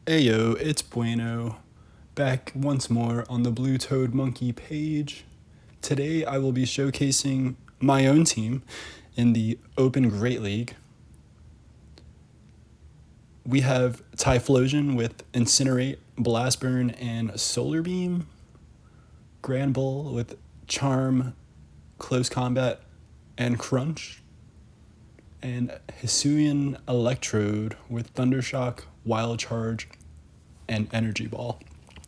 Ayo, it's Bueno, back once more on the Blue Toad Monkey page. Today I will be showcasing my own team in the Open Great League. We have Typhlosion with Incinerate, Blast Burn, and Solar Beam. Grandbull with Charm, Close Combat, and Crunch. And Hisuian Electrode with Thundershock, Wild Charge, and Energy Ball.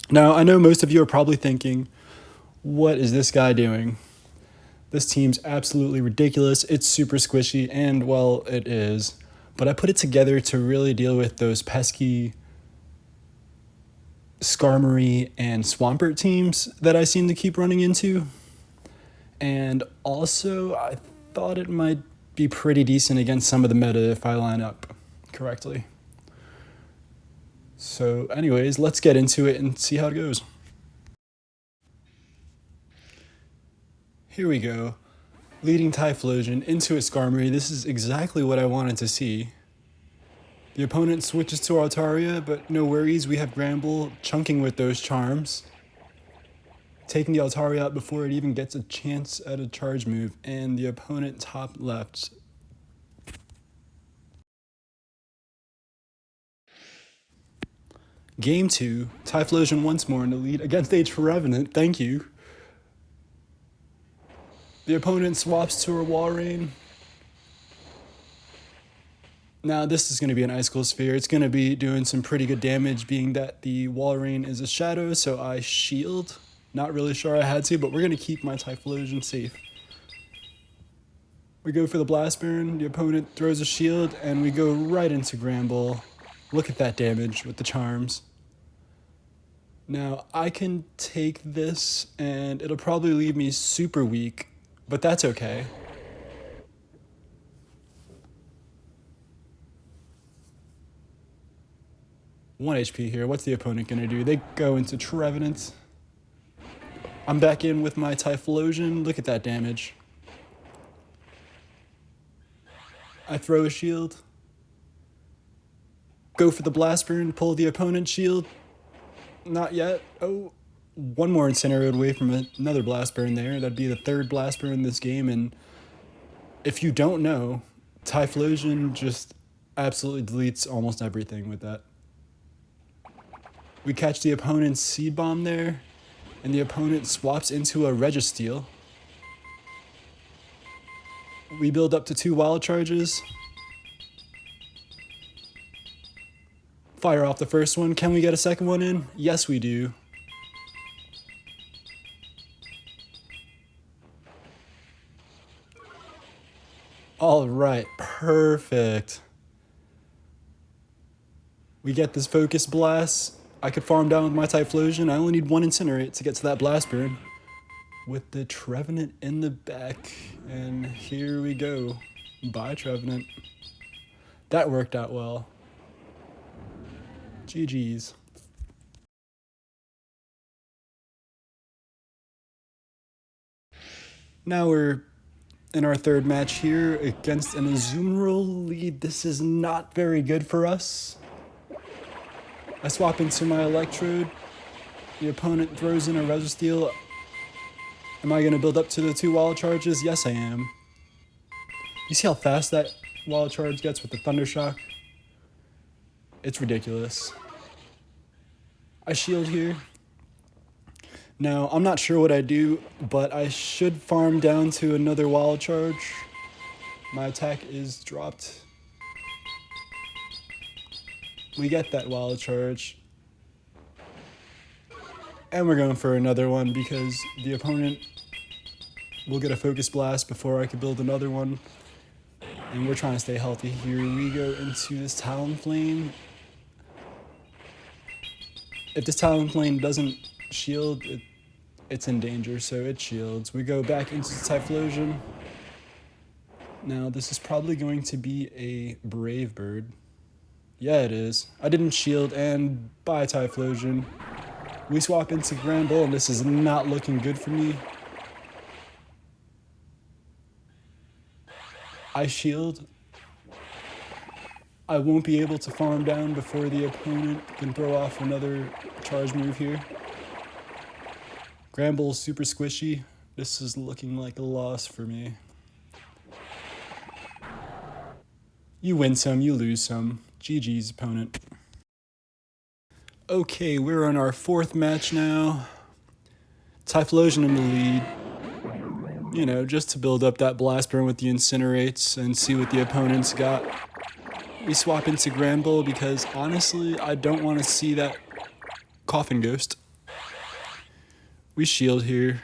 Now, I know most of you are probably thinking, what is this guy doing? This team's absolutely ridiculous. It's super squishy, and well, it is. But I put it together to really deal with those pesky Skarmory and Swampert teams that I seem to keep running into. And also, I thought it might be pretty decent against some of the meta if I line up correctly. So anyways, let's get into it and see how it goes. Here we go. Leading Typhlosion into a Skarmory. This is exactly what I wanted to see. The opponent switches to Altaria, but no worries, we have Grandbull chunking with those charms. Taking the Altaria out before it even gets a chance at a charge move, and the opponent top left. Game 2, Typhlosion once more in the lead against a Trevenant, thank you. The opponent swaps to a Walrein. Now this is going to be an Icicle Sphere. It's going to be doing some pretty good damage, being that the Walrein is a shadow, so I shield. Not really sure I had to, but we're going to keep my Typhlosion safe. We go for the Blast Burn, the opponent throws a shield, and we go right into Grandbull. Look at that damage with the charms. Now, I can take this, and it'll probably leave me super weak, but that's okay. One HP here. What's the opponent going to do? They go into Trevenant. I'm back in with my Typhlosion. Look at that damage. I throw a shield. Go for the Blast Burn, pull the opponent's shield. Not yet. Oh, one more Incinerate away from another Blast Burn there. That'd be the third Blast Burn in this game. And if you don't know, Typhlosion just absolutely deletes almost everything with that. We catch the opponent's Seed Bomb there, and the opponent swaps into a Registeel. We build up to 2 Wild Charges. Fire off the first one. Can we get a second one in? Yes, we do. All right, perfect. We get this Focus Blast. I could farm down with my Typhlosion. I only need 1 Incinerate to get to that Blast Burn. With the Trevenant in the back. And here we go. Bye, Trevenant. That worked out well. GG's. Now we're in our third match here against an Azumarill lead. This is not very good for us. I swap into my Electrode. The opponent throws in a Registeel. Am I going to build up to the 2 Wild Charges? Yes, I am. You see how fast that Wild Charge gets with the Thundershock? It's ridiculous. I shield here. Now, I'm not sure what I do, but I should farm down to another Wild Charge. My attack is dropped. We get that Wild Charge. And we're going for another one because the opponent will get a Focus Blast before I could build another one. And we're trying to stay healthy here. We go into this Talonflame. If this Talonflame doesn't shield, it's in danger, so it shields. We go back into Typhlosion. Now, this is probably going to be a Brave Bird. Yeah, it is. I didn't shield, and bye, Typhlosion. We swap into Grandbull, and this is not looking good for me. I shield. I won't be able to farm down before the opponent can throw off another charge move here. Grandbull's super squishy. This is looking like a loss for me. You win some, you lose some. GG's, opponent. Okay, we're on our fourth match now. Typhlosion in the lead. You know, just to build up that blast burn with the incinerates and see what the opponent's got. We swap into Grandbull because honestly, I don't want to see that coffin ghost. We shield here.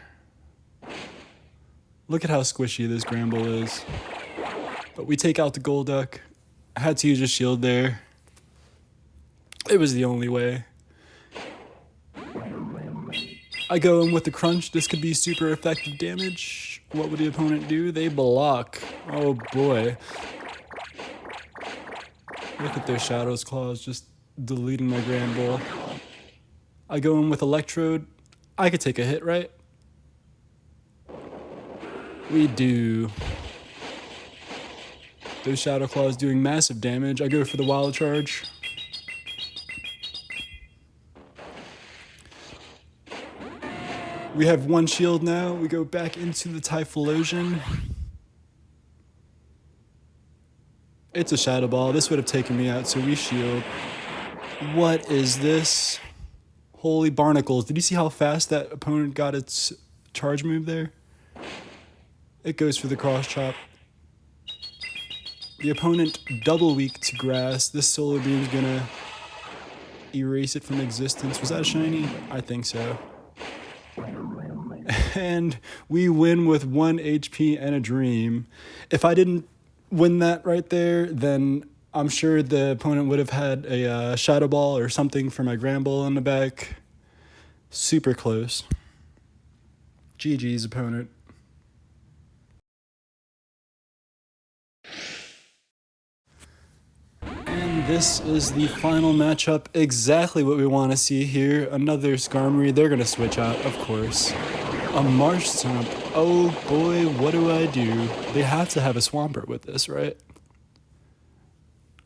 Look at how squishy this Grandbull is. But we take out the Golduck. I had to use a shield there. It was the only way. I go in with the crunch. This could be super effective damage. What would the opponent do? They block. Oh boy. Look at their Shadow's Claws just deleting my Grandbull. I go in with Electrode. I could take a hit, right? We do. Those Shadow Claws doing massive damage. I go for the Wild Charge. We have one shield now. We go back into the Typhlosion. It's a Shadow Ball. This would have taken me out, so we shield. What is this? Holy barnacles. Did you see how fast that opponent got its charge move there? It goes for the cross chop. The opponent double weak to grass. This Solar Beam's gonna erase it from existence. Was that a shiny? I think so. And we win with 1 HP and a dream. If I didn't win that right there, then I'm sure the opponent would have had a Shadow Ball or something for my Grandbull in the back. Super close. GG's, opponent. And this is the final matchup. Exactly what we want to see here. Another Skarmory. They're going to switch out, of course. A Marshtomp. Oh boy, what do I do? They have to have a Swampert with this, right?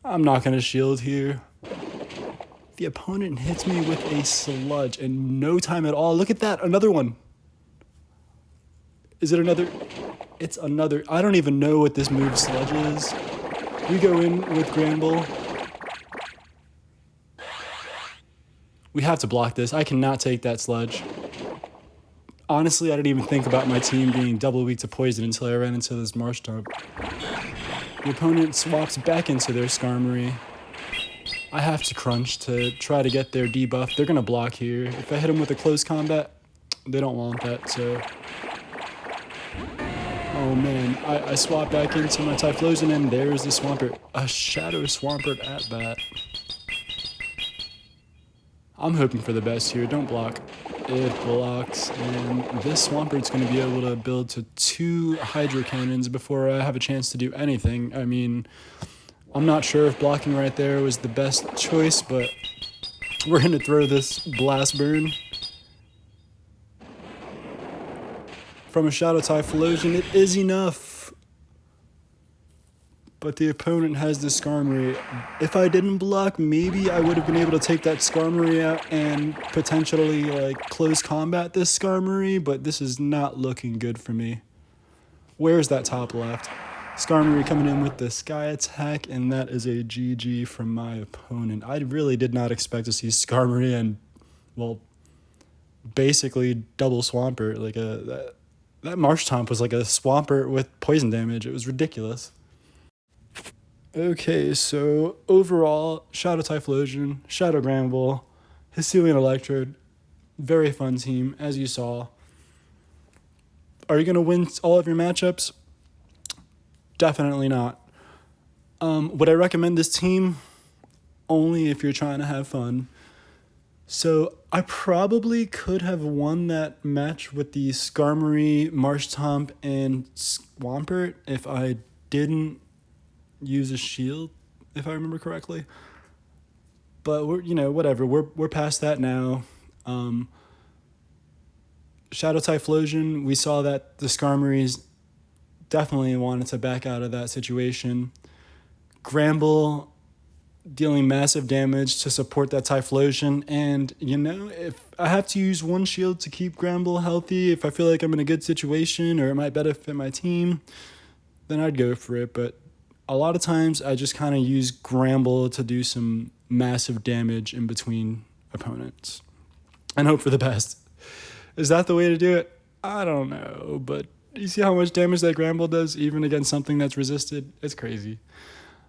I'm not going to shield here. The opponent hits me with a Sludge in no time at all. Look at that, another one. Is it another? It's another. I don't even know what this move Sludge is. We go in with Grandbull. We have to block this. I cannot take that Sludge. Honestly, I didn't even think about my team being double weak to poison until I ran into this Marshtomp. The opponent swaps back into their Skarmory. I have to crunch to try to get their debuff. They're going to block here. If I hit them with a close combat, they don't want that, so... Oh man, I swap back into my Typhlosion and there's the Swampert. A Shadow Swampert at bat. I'm hoping for the best here. Don't block. It blocks, and this Swampert's going to be able to build to 2 Hydro Cannons before I have a chance to do anything. I mean, I'm not sure if blocking right there was the best choice, but we're going to throw this Blast Burn. From a Shadow Typhlosion, it is enough. But the opponent has the Skarmory. If I didn't block, maybe I would have been able to take that Skarmory out and potentially like close combat this Skarmory, but this is not looking good for me. Where's that top left? Skarmory coming in with the Sky Attack, and that is a GG from my opponent. I really did not expect to see Skarmory and, well, basically double Swampert. Like that Marshtomp was like a Swampert with poison damage. It was ridiculous. Okay, so overall, Shadow Typhlosion, Shadow Grandbull, Hisuian Electrode, very fun team, as you saw. Are you going to win all of your matchups? Definitely not. Would I recommend this team? Only if you're trying to have fun. So I probably could have won that match with the Skarmory, Marshtomp, and Swampert if I didn't use a shield, if I remember correctly. But we're, you know, whatever. We're past that now. Shadow Typhlosion, we saw that the Skarmories definitely wanted to back out of that situation. Grandbull, dealing massive damage to support that Typhlosion. And, if I have to use one shield to keep Grandbull healthy, if I feel like I'm in a good situation or it might benefit my team, then I'd go for it. But a lot of times I just kind of use Grandbull to do some massive damage in between opponents and hope for the best. Is that the way to do it? I don't know, but you see how much damage that Grandbull does even against something that's resisted? It's crazy.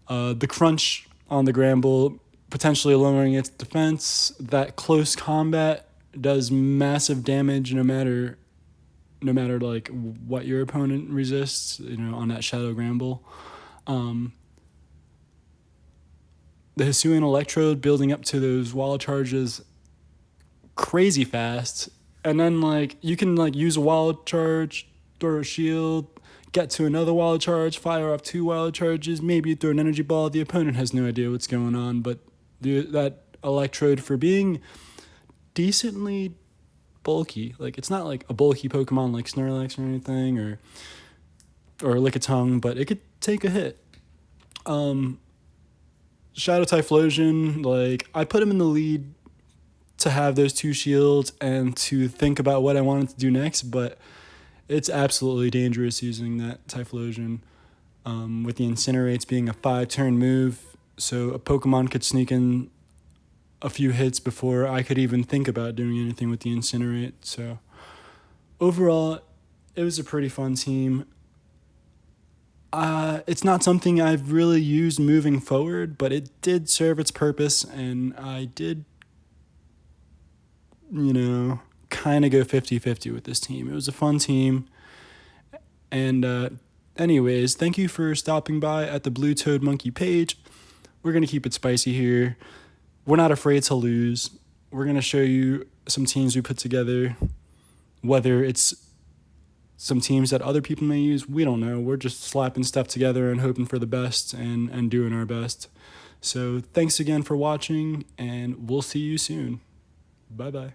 The crunch on the Grandbull, potentially lowering its defense. That close combat does massive damage no matter like what your opponent resists, on that Shadow Grandbull. The Hisuian Electrode building up to those wall charges crazy fast. And then you can use a wall charge, throw a shield, get to another wild charge, fire off 2 wild charges, maybe throw an energy ball. The opponent has no idea what's going on, but that Electrode, for being decently bulky, it's not like a bulky Pokemon like Snorlax or anything, or Lickitung, but it could take a hit. Shadow Typhlosion, I put him in the lead to have those 2 shields and to think about what I wanted to do next, but it's absolutely dangerous using that Typhlosion, with the Incinerates being a 5-turn move, so a Pokemon could sneak in a few hits before I could even think about doing anything with the Incinerate. So overall, it was a pretty fun team. It's not something I've really used moving forward, but it did serve its purpose, and I did, kind of go 50-50 with this team. It was a fun team. And anyways, thank you for stopping by at the Blue Toad Monkey page. We're going to keep it spicy here. We're not afraid to lose. We're going to show you some teams we put together. Whether it's some teams that other people may use, we don't know. We're just slapping stuff together and hoping for the best and doing our best. So thanks again for watching, and we'll see you soon. Bye-bye.